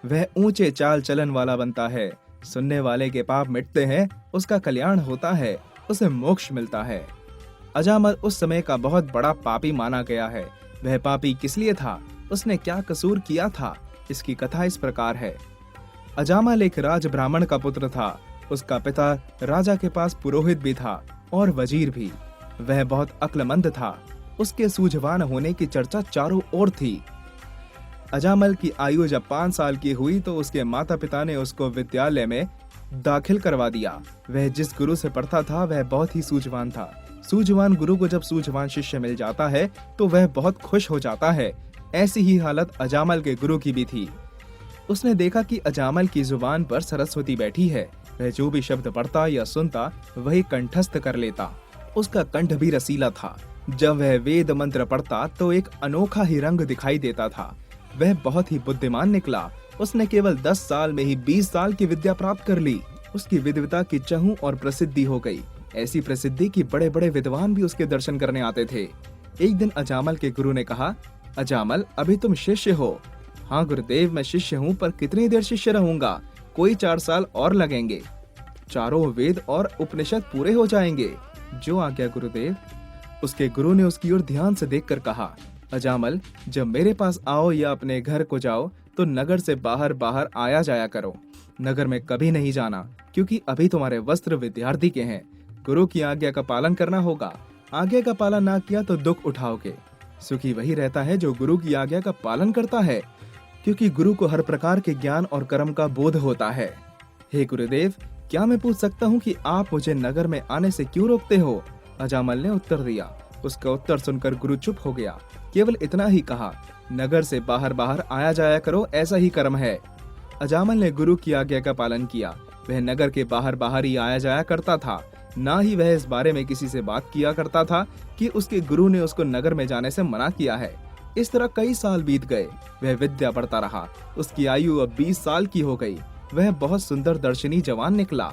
वह ऊंचे चाल चलन वाला बनता है। सुनने वाले के पाप मिटते हैं, उसका कल्याण होता है, उसे मोक्ष मिलता है। अजामल उस समय का बहुत बड़ा पापी माना गया है। वह पापी किस लिए था, उसने क्या कसूर किया था, इसकी कथा इस प्रकार है। अजामल एक राज ब्राह्मण का पुत्र था। उसका पिता राजा के पास पुरोहित भी था और वजीर भी। वह बहुत अक्लमंद था। उसके सूझवान होने की चर्चा चारों ओर थी। अजामल की आयु जब 5 साल की हुई तो उसके माता पिता ने उसको विद्यालय में दाखिल करवा दिया। वह जिस गुरु से पढ़ता था वह बहुत ही सूझवान था। सूझवान गुरु को जब सूझवान शिष्य मिल जाता है तो वह बहुत खुश हो जाता है। ऐसी ही हालत अजामल के गुरु की भी थी। उसने देखा कि अजामल की जुबान पर सरस्वती बैठी है। वह जो भी शब्द पढ़ता या सुनता वही कंठस्थ कर लेता। उसका कंठ भी रसीला था। जब वह वेद मंत्र पढ़ता तो एक अनोखा ही रंग दिखाई देता था। वह बहुत ही बुद्धिमान निकला। उसने केवल 10 साल में ही 20 साल की विद्या प्राप्त कर ली। उसकी विद्वता की चहु और प्रसिद्धि हो गई। ऐसी प्रसिद्धि कि बड़े बड़े विद्वान भी उसके दर्शन करने आते थे। एक दिन अजामल के गुरु ने कहा, अजामल अभी तुम शिष्य हो। हाँ गुरुदेव, मैं शिष्य हूँ, पर कितनी देर शिष्य रहूंगा? कोई 4 साल और लगेंगे। चारों वेद और उपनिषद पूरे हो जाएंगे। जो आज्ञा गुरुदेव। उसके गुरु ने उसकी ओर ध्यान से देखकर कहा, अजामल जब मेरे पास आओ या अपने घर को जाओ तो नगर से बाहर बाहर आया जाया करो। नगर में कभी नहीं जाना, क्योंकि अभी तुम्हारे वस्त्र विद्यार्थी के हैं। गुरु की आज्ञा का पालन करना होगा। आज्ञा का पालन ना किया तो दुख उठाओगे। सुखी वही रहता है जो गुरु की आज्ञा का पालन करता है, क्योंकि गुरु को हर प्रकार के ज्ञान और कर्म का बोध होता है। हे गुरुदेव, क्या मैं पूछ सकता हूँ कि आप मुझे नगर में आने से क्यों रोकते हो? अजामल ने उत्तर दिया। उसका उत्तर सुनकर गुरु चुप हो गया। केवल इतना ही कहा, नगर से बाहर बाहर आया जाया करो, ऐसा ही कर्म है। अजामल ने गुरु की आज्ञा का पालन किया। वह नगर के बाहर बाहर ही आया जाया करता था। ना ही वह इस बारे में किसी से बात किया करता था कि उसके गुरु ने उसको नगर में जाने से मना किया है। इस तरह कई साल बीत गए। वह विद्या पढ़ता रहा। उसकी आयु अब 20 साल की हो गई। वह बहुत सुंदर दर्शनी जवान निकला।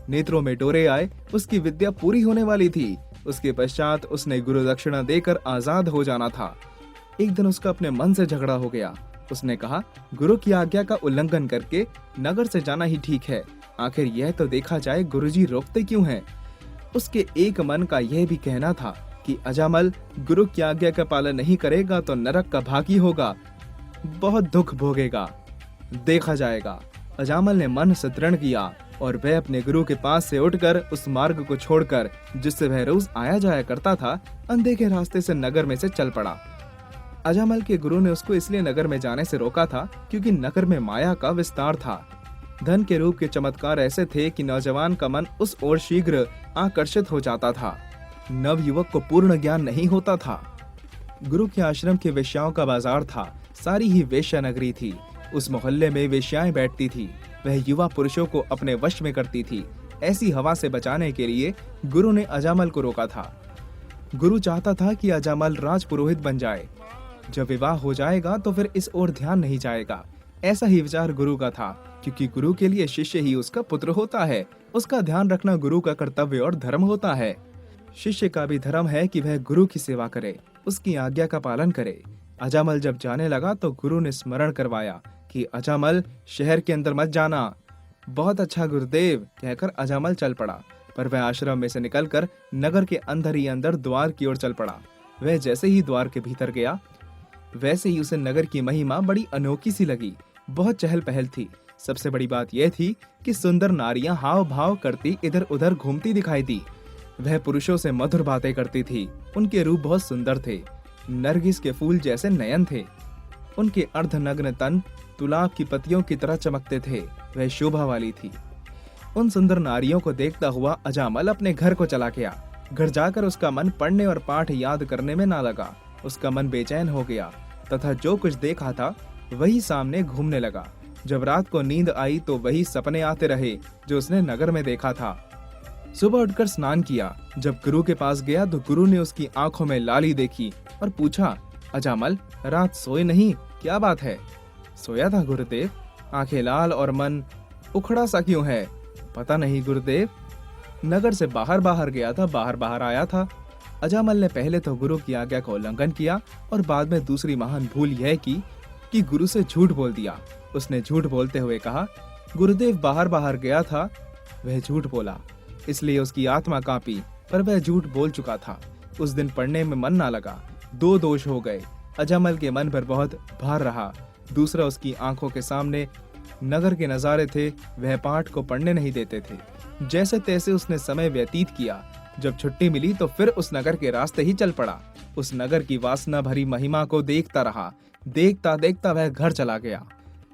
नेत्रों में डोरे आए। उसकी विद्या पूरी होने वाली थी। उसके पश्चात उसने गुरु दक्षिणा देकर आजाद हो जाना था। एक दिन उसका अपने मन से झगड़ा हो गया। उसने कहा, गुरु की आज्ञा का उल्लंघन करके नगर से जाना ही ठीक है। आखिर यह तो देखा जाए गुरुजी रोकते क्यों हैं? उसके एक मन का यह भी कहना था कि अजामल गुरु की आज्ञा का पालन नहीं करेगा तो नरक का भागी होगा, बहुत दुख भोगेगा, देखा जाएगा। अजामल ने मन से दृढ़ किया और वह अपने गुरु के पास से उठकर उस मार्ग को छोड़कर जिससे वह रोज आया जाया करता था, अनदेखे रास्ते से नगर में से चल पड़ा। अजामल के गुरु ने उसको इसलिए नगर में जाने से रोका था क्योंकि नगर में माया का विस्तार था। धन के रूप के चमत्कार ऐसे थे कि नौजवान का मन उस ओर शीघ्र आकर्षित हो जाता था। नव युवक को पूर्ण ज्ञान नहीं होता था। गुरु के आश्रम के वेश्याओं का बाजार था। सारी ही वेश्या नगरी थी। उस मोहल्ले में वेश्याएं बैठती थी। वह युवा पुरुषों को अपने वश में करती थी। ऐसी हवा से बचाने के लिए गुरु ने अजामल को रोका था। गुरु चाहता था कि अजामल राजपुरोहित बन जाए। जब विवाह हो जाएगा तो फिर इस ओर ध्यान नहीं जाएगा। ऐसा ही विचार गुरु का था, क्योंकि गुरु के लिए शिष्य ही उसका पुत्र होता है। उसका ध्यान रखना गुरु का कर्तव्य और धर्म होता है। शिष्य का भी धर्म है कि वह गुरु की सेवा करे, उसकी आज्ञा का पालन करे। अजामल जब जाने लगा तो गुरु ने स्मरण करवाया कि अजामल शहर के अंदर मत जाना। बहुत अच्छा गुरुदेव कहकर अजामल चल पड़ा, पर वह आश्रम में से निकलकर नगर के अंदर ही अंदर द्वार की ओर चल पड़ा। वह जैसे ही द्वार के भीतर गया वैसे ही उसे नगर की महिमा बड़ी अनोखी सी लगी। बहुत चहल पहल थी। सबसे बड़ी बात यह थी कि सुंदर नारियां हाव भाव करती इधर उधर घूमती दिखाई दी। वह पुरुषों से मधुर बातें करती थी। उनके रूप बहुत सुंदर थे। नरगिस के फूल जैसे नयन थे। उनके अर्धनग्न तन तुलाब की पत्तियों की तरह चमकते थे। वह शोभा वाली थी। उन सुंदर नारियों को देखता हुआ अजामल अपने घर को चला गया। घर जाकर उसका मन पढ़ने और पाठ याद करने में ना लगा। उसका मन बेचैन हो गया तथा जो कुछ देखा था वही सामने घूमने लगा। जब रात को नींद आई तो वही सपने आते रहे जो उसने नगर में देखा था। सुबह उठकर स्नान किया। जब गुरु के पास गया तो गुरु ने उसकी आंखों में लाली देखी और पूछा, अजामल रात सोए नहीं, क्या बात है? सोया था गुरुदेव। आंखें लाल और मन उखड़ा सा क्यों है? पता नहीं गुरुदेव। नगर से बाहर बाहर गया था, बाहर बाहर आया था। अजामल ने पहले तो गुरु की आज्ञा का उल्लंघन किया और बाद में दूसरी महान भूल यह की कि गुरु से झूठ बोल दिया। उसने झूठ बोलते हुए कहा, गुरुदेव बाहर बाहर गया था। वह झूठ बोला, इसलिए उसकी आत्मा कांपी, पर वह झूठ बोल चुका था। उस दिन पढ़ने में मन ना लगा। 2 दोष हो गए। अजामल के मन पर बहुत भार रहा। दूसरा, उसकी आंखों के सामने नगर के नजारे थे, वह पाठ को पढ़ने नहीं देते थे। जैसे तैसे उसने समय व्यतीत किया। जब छुट्टी मिली तो फिर उस नगर के रास्ते ही चल पड़ा। उस नगर की वासना भरी महिमा को देखता रहा। देखता देखता वह घर चला गया।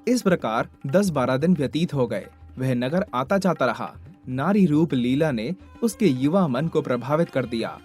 इस प्रकार 10-12 दिन व्यतीत हो गए। वह नगर आता जाता रहा। नारी रूप लीला ने उसके युवा मन को प्रभावित कर दिया।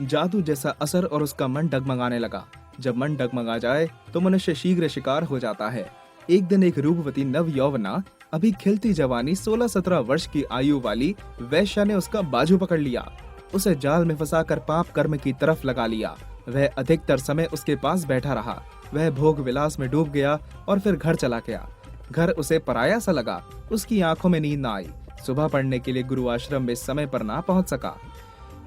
जादू जैसा असर और उसका मन डगमगाने लगा। जब मन डगमगा जाए तो मनुष्य शीघ्र शिकार हो जाता है। एक दिन एक रूपवती नव यौवना, अभी खिलती जवानी 16-17 वर्ष की आयु वाली वैश्या ने उसका बाजू पकड़ लिया। उसे जाल में फंसाकर पाप कर्म की तरफ लगा लिया। वह अधिकतर समय उसके पास बैठा रहा। वह भोग विलास में डूब गया और फिर घर चला गया। घर उसे पराया सा लगा। उसकी आंखों में नींद न आई। सुबह पढ़ने के लिए गुरु आश्रम में समय पर ना पहुंच सका।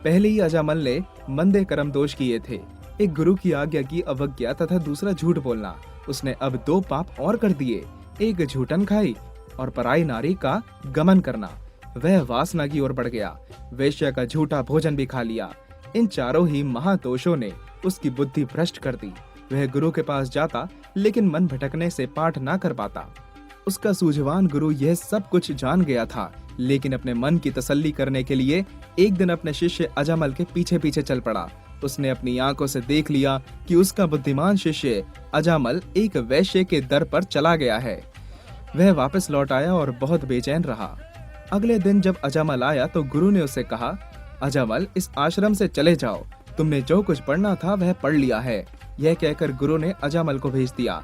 पहले ही अजामल ने मंदे कर्म दोष किए थे। एक गुरु की आज्ञा की अवज्ञा तथा दूसरा झूठ बोलना। उसने अब 2 पाप और कर दिए। एक झूठन खाई और पराई नारी का गमन करना। वह वासना की ओर बढ़ गया। वेश्या का झूठा भोजन भी खा लिया। इन चारों ही महादोषों ने उसकी बुद्धि भ्रष्ट कर दी। वह गुरु के पास जाता, लेकिन मन भटकने से पाठ ना कर पाता। उसका सूझवान गुरु यह सब कुछ जान गया था, लेकिन अपने मन की तसल्ली करने के लिए एक दिन अपने शिष्य अजामल के पीछे पीछे चल पड़ा। उसने अपनी आंखों से देख लिया कि उसका बुद्धिमान शिष्य अजामल एक वैश्य के दर पर चला गया है। वह वापस लौट आया और बहुत बेचैन रहा। अगले दिन जब अजामल आया तो गुरु ने उसे कहा, अजामल, इस आश्रम से चले जाओ। तुमने जो कुछ पढ़ना था वह पढ़ लिया है। यह कहकर गुरु ने अजामल को भेज दिया।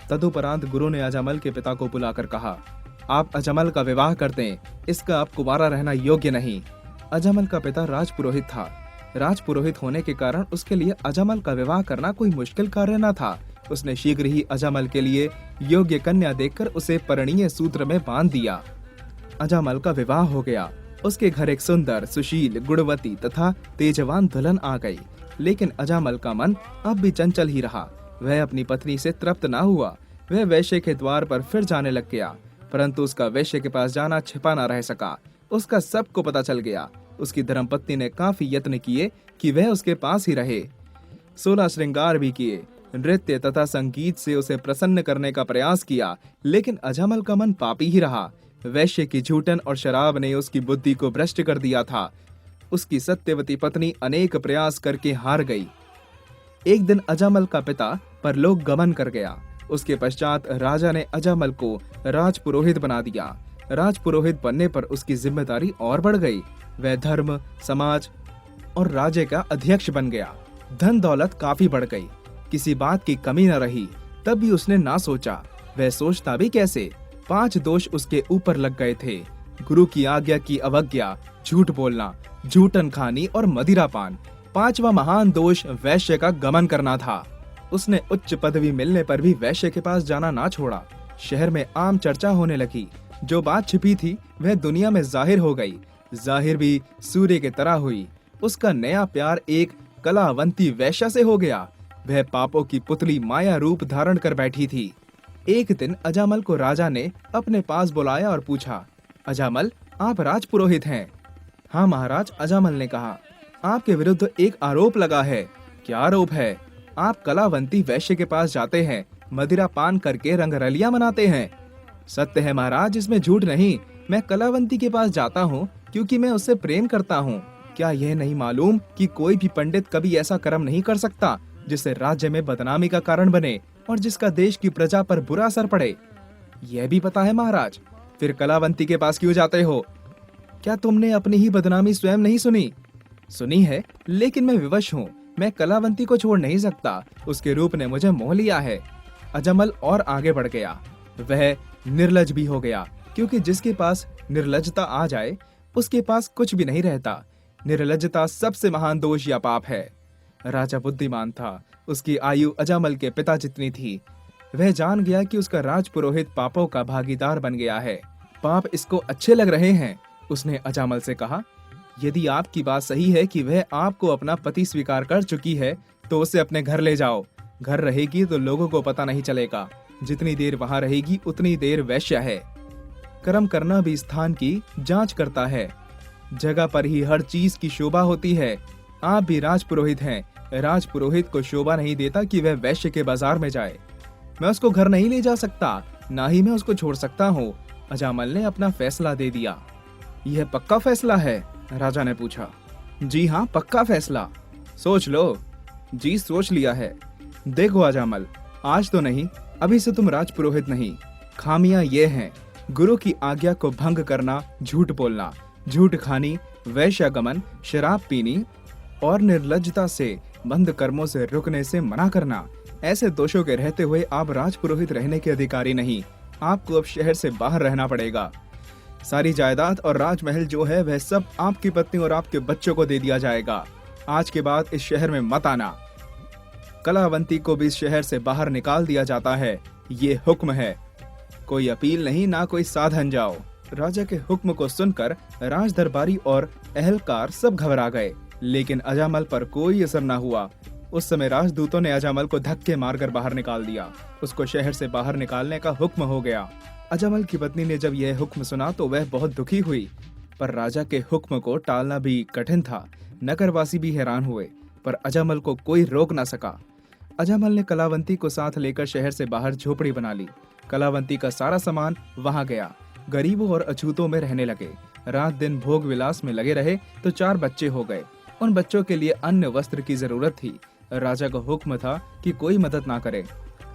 तदुपरांत गुरु ने अजामल के पिता को बुलाकर कहा, आप अजामल का विवाह कर दें। इसका अब कुंवारा रहना योग्य नहीं। अजामल का पिता राजपुरोहित था। राजपुरोहित होने के कारण उसके लिए अजामल का विवाह करना कोई मुश्किल कार्य न था। उसने शीघ्र ही अजामल के लिए योग्य कन्या देखकर उसे परिणीय सूत्र में बांध दिया। अजामल का विवाह हो गया। उसके घर एक सुंदर, सुशील, गुणवती तथा तेजवान दुल्हन आ गई। लेकिन अजामल का मन अब भी चंचल ही रहा। वह अपनी पत्नी से तृप्त ना हुआ। वह वैश्य के द्वार पर फिर जाने लग गया, परंतु उसका वैश्य के पास जाना छिपा न रह सका। उसका सबको पता चल गया। उसकी धर्मपत्नी ने काफी यत्न किए कि वह उसके पास ही रहे। 16 श्रृंगार भी किए, नृत्य तथा संगीत से उसे प्रसन्न करने का प्रयास किया, लेकिन अजामल का मन पापी ही रहा। वैश्य की झूठन और शराब ने उसकी बुद्धि को भ्रष्ट कर दिया था। उसकी सत्यवती पत्नी अनेक प्रयास करके हार गई। एक दिन अजामल का पिता परलोक गमन कर गया। उसके पश्चात राजा ने अजामल को राजपुरोहित बना दिया। राजपुरोहित बनने पर उसकी जिम्मेदारी और बढ़ गई। वह धर्म, समाज और राज्य का अध्यक्ष बन गया। धन दौलत काफी बढ़ गई। किसी बात की कमी न रही। तब भी उसने ना सोचा। वह सोचता भी कैसे। 5 दोष उसके ऊपर लग गए थे। गुरु की आज्ञा की अवज्ञा, झूठ बोलना, झूठन खानी और मदिरापान। 5वां महान दोष वैश्य का गमन करना था। उसने उच्च पदवी मिलने पर भी वैश्य के पास जाना ना छोड़ा। शहर में आम चर्चा होने लगी। जो बात छिपी थी वह दुनिया में जाहिर हो गई। जाहिर भी सूर्य की तरह हुई। उसका नया प्यार एक कलावंती वैश्या से हो गया। वह पापों की पुतली माया रूप धारण कर बैठी थी। एक दिन अजामल को राजा ने अपने पास बुलाया और पूछा, अजामल, आप राजपुरोहित हैं? हाँ महाराज, अजामल ने कहा। आपके विरुद्ध एक आरोप लगा है। क्या आरोप है? आप कलावंती वैश्य के पास जाते हैं, मदिरा पान करके रंगरलियां मनाते हैं। सत्य है महाराज, इसमें झूठ नहीं। मैं कलावंती के पास जाता हूँ क्योंकि मैं उससे प्रेम करता हूँ। क्या यह नहीं मालूम कि कोई भी पंडित कभी ऐसा कर्म नहीं कर सकता जिससे राज्य में बदनामी का कारण बने और जिसका देश की प्रजा पर बुरा असर पड़े? यह भी पता है महाराज। फिर कलावंती के पास क्यों जाते हो? क्या तुमने अपनी ही बदनामी स्वयं नहीं सुनी? सुनी है, लेकिन मैं विवश हूँ। मैं कलावंती को छोड़ नहीं सकता। उसके रूप ने मुझे मोह लिया है। अजामल और आगे बढ़ गया। वह निर्लज भी हो गया, क्योंकि जिसके पास निर्लजता आ जाए उसके पास कुछ भी नहीं रहता। निर्लजता सबसे महान दोष या पाप है। राजा बुद्धिमान था। उसकी आयु अजामल के पिता जितनी थी। वह जान गया कि उसका राजपुरोहित पापों का भागीदार बन गया है। पाप इसको अच्छे लग रहे हैं। उसने अजामल से कहा, यदि आपकी बात सही है कि वह आपको अपना पति स्वीकार कर चुकी है तो उसे अपने घर ले जाओ। घर रहेगी तो लोगों को पता नहीं चलेगा। जितनी देर वहां रहेगी उतनी देर वैश्य है। कर्म करना भी स्थान की जांच करता है। जगह पर ही हर चीज की शोभा होती है। आप भी राजपुरोहित हैं। राजपुरोहित को शोभा नहीं देता कि वह वैश्य के बाजार में जाए। मैं उसको घर नहीं ले जा सकता, ना ही मैं उसको छोड़ सकता हूँ। अजामल ने अपना फैसला दे दिया। यह पक्का फैसला है? राजा ने पूछा। जी हाँ, पक्का फैसला। सोच लो। जी, सोच लिया है। देखो अजामल, आज तो नहीं, अभी से तुम राजपुरोहित नहीं। खामियां ये हैं: गुरु की आज्ञा को भंग करना, झूठ बोलना, झूठ खानी, वैश्यागमन, शराब पीनी और निर्लज्जता से बंद कर्मों से रुकने से मना करना। ऐसे दोषों के रहते हुए आप राजपुरोहित रहने के अधिकारी नहीं। आपको अब शहर से बाहर रहना पड़ेगा। सारी जायदाद और राजमहल जो है वह सब आपकी पत्नी और आपके बच्चों को दे दिया जाएगा। आज के बाद इस शहर में मत आना। कलावंती को भी इस शहर से बाहर निकाल दिया जाता है। ये हुक्म है। कोई अपील नहीं, ना कोई साधन। जाओ। राजा के हुक्म को सुनकर राज दरबारी और अहलकार सब घबरा गए, लेकिन अजामल पर कोई असर न हुआ। उस समय राजदूतों ने अजामल को धक्के मारकर बाहर निकाल दिया। उसको शहर से बाहर निकालने का हुक्म हो गया। अजामल की पत्नी ने जब यह हुक्म सुना तो वह बहुत दुखी हुई, पर राजा के हुक्म को टालना भी कठिन था। नगरवासी भी हैरान हुए, पर अजामल को कोई रोक न सका। अजामल ने कलावंती को साथ लेकर शहर से बाहर झोपड़ी बना ली। कलावंती का सारा सामान वहां गया। गरीबों और अछूतों में रहने लगे। रात दिन भोग विलास में लगे रहे तो 4 बच्चे हो गए। उन बच्चों के लिए अन्न वस्त्र की जरूरत थी। राजा का हुक्म था कि कोई मदद ना करे।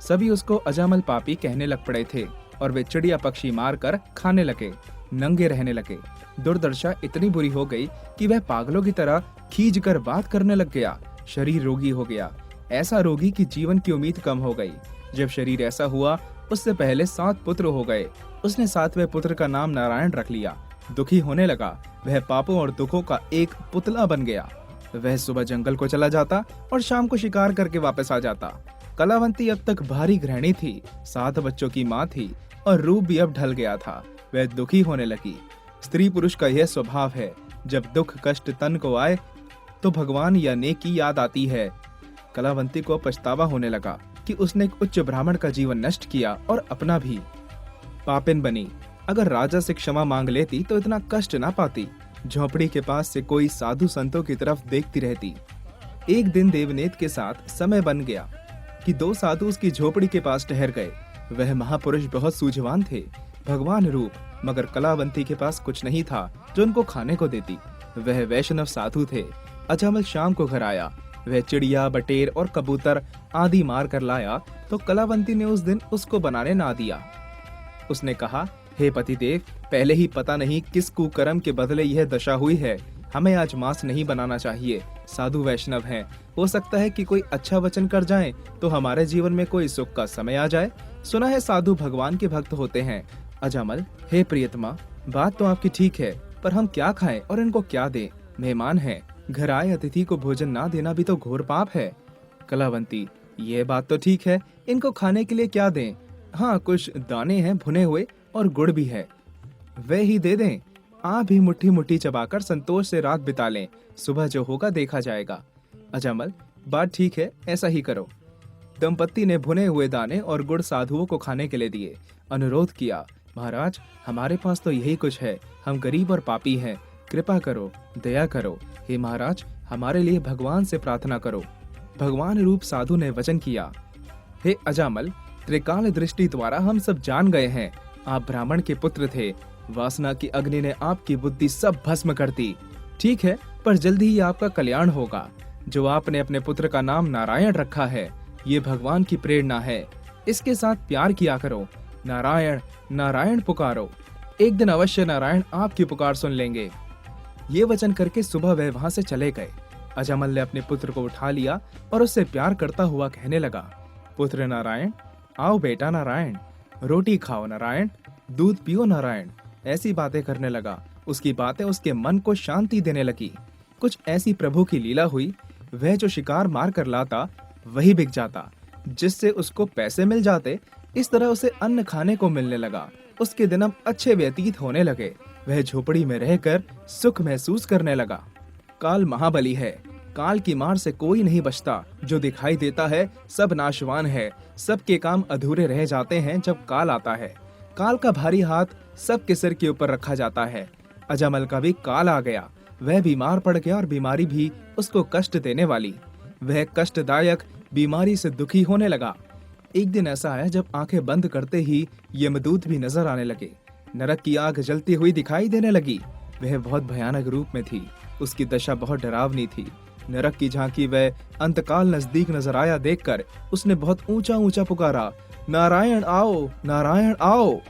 सभी उसको अजामल पापी कहने लग पड़े थे और वे चिड़िया पक्षी मार कर खाने लगे, नंगे रहने लगे। दुर्दशा इतनी बुरी हो गई कि वह पागलों की तरह खींच कर बात करने लग गया। शरीर रोगी हो गया, ऐसा रोगी कि जीवन की उम्मीद कम हो गई। जब शरीर ऐसा हुआ, उससे पहले 7 पुत्र हो गए। उसने 7वें पुत्र का नाम नारायण रख लिया। दुखी होने लगा। वह पापों और दुखों का एक पुतला बन गया। वह सुबह जंगल को चला जाता और शाम को शिकार करके वापस आ जाता। कलावंती अब तक भारी गृहिणी थी, 7 बच्चों की माँ थी और रूप भी अब ढल गया था। वह दुखी होने लगी। स्त्री पुरुष का यह स्वभाव है, जब दुख कष्ट तन को आए तो भगवान या नेकी याद आती है। कलावंती को पछतावा होने लगा कि उसने एक उच्च ब्राह्मण का जीवन नष्ट किया और अपना भी। पापिन बनी। अगर राजा से क्षमा मांग लेती तो इतना कष्ट ना पाती। झोपड़ी के पास से कोई साधु संतों की तरफ देखती रहती। एक दिन देवनेत के साथ समय बन गया कि 2 साधु उसकी झोपड़ी के पास ठहर गए। वह महापुरुष बहुत सूझवान थे, भगवान रूप, मगर कलावंती के पास कुछ नहीं था जो उनको खाने को देती। वह वैष्णव साधु थे। अजामल शाम को घर आया। वह चिड़िया, बटेर और कबूतर आदि मार कर लाया तो कलावंती ने उस दिन उसको बनाने ना दिया। उसने कहा, हे पतिदेव, पहले ही पता नहीं किस कुकर्म के बदले यह दशा हुई है। हमें आज मांस नहीं बनाना चाहिए। साधु वैष्णव हैं, हो सकता है कि कोई अच्छा वचन कर जाएं तो हमारे जीवन में कोई सुख का समय आ जाए। सुना है साधु भगवान के भक्त होते हैं। अजामल, हे प्रियतमा, बात तो आपकी ठीक है, पर हम क्या खाएं और इनको क्या दें? मेहमान हैं, घर आए अतिथि को भोजन ना देना भी तो घोर पाप है। कलावंती, ये बात तो ठीक है, इनको खाने के लिए क्या दें? हाँ, कुछ दाने हैं भुने हुए और गुड़ भी है, वे ही दे दें। आप भी मुट्ठी मुट्ठी चबाकर संतोष से रात बिता लें। सुबह जो होगा देखा जाएगा। अजामल, बात ठीक है, ऐसा ही करो। दंपत्ति ने भुने हुए दाने और गुड़ साधुओं को खाने के लिए दिए। अनुरोध किया, महाराज, हमारे पास तो यही कुछ है। हम गरीब और पापी हैं, कृपा करो, दया करो। हे महाराज, हमारे लिए भगवान से प्रार्थना करो। भगवान रूप साधु ने वचन किया, हे अजामल, त्रिकाल दृष्टि द्वारा हम सब जान गए हैं, आप ब्राह्मण के पुत्र थे। वासना की अग्नि ने आपकी बुद्धि सब भस्म कर दी। ठीक है, पर जल्दी ही आपका कल्याण होगा। जो आपने अपने पुत्र का नाम नारायण रखा है, ये भगवान की प्रेरणा है। इसके साथ प्यार किया करो। नारायण नारायण पुकारो, एक दिन अवश्य नारायण आपकी पुकार सुन लेंगे। ये वचन करके सुबह वह वहां से चले गए। अजामल ने अपने पुत्र को उठा लिया और उससे प्यार करता हुआ कहने लगा, पुत्र नारायण, आओ बेटा नारायण, रोटी खाओ नारायण, दूध पियो नारायण। ऐसी बातें करने लगा। उसकी बातें उसके मन को शांति देने लगी। कुछ ऐसी प्रभु की लीला हुई, वह जो शिकार मार कर लाता वही बिक जाता, जिससे उसको पैसे मिल जाते। इस तरह उसे अन्न खाने को मिलने लगा। उसके दिन अब अच्छे व्यतीत होने लगे। वह झोपड़ी में रहकर सुख महसूस करने लगा। काल महाबली है, काल की मार से कोई नहीं बचता। जो दिखाई देता है सब नाशवान है। सबके काम अधूरे रह जाते हैं जब काल आता है। काल का भारी हाथ सबके सिर के ऊपर रखा जाता है। अजामल का भी काल आ गया। वह बीमार पड़ गया और बीमारी भी उसको कष्ट देने वाली। वह कष्टदायक बीमारी से दुखी होने लगा। एक दिन ऐसा आया जब आंखें बंद करते ही यमदूत भी नजर आने लगे। नरक की आग जलती हुई दिखाई देने लगी। वह बहुत भयानक रूप में थी। उसकी दशा बहुत डरावनी थी। नरक की झांकी वह अंतकाल नजदीक नजर आया देखकर उसने बहुत ऊंचा ऊंचा पुकारा, नारायण आओ, नारायण आओ।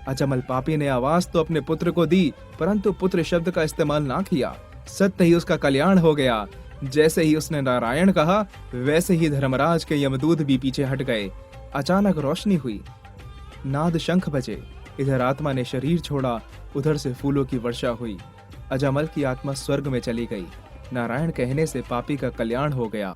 अजमल पापी ने आवाज तो अपने पुत्र को दी, परंतु पुत्र शब्द का इस्तेमाल ना किया। सत्य ही उसका कल्याण हो गया। जैसे ही उसने नारायण कहा, वैसे ही धर्मराज के यमदूत भी पीछे हट गए। अचानक रोशनी हुई, नाद शंख बजे। इधर आत्मा ने शरीर छोड़ा, उधर से फूलों की वर्षा हुई। अजामल की आत्मा स्वर्ग में चली गई। नारायण कहने से पापी का कल्याण हो गया।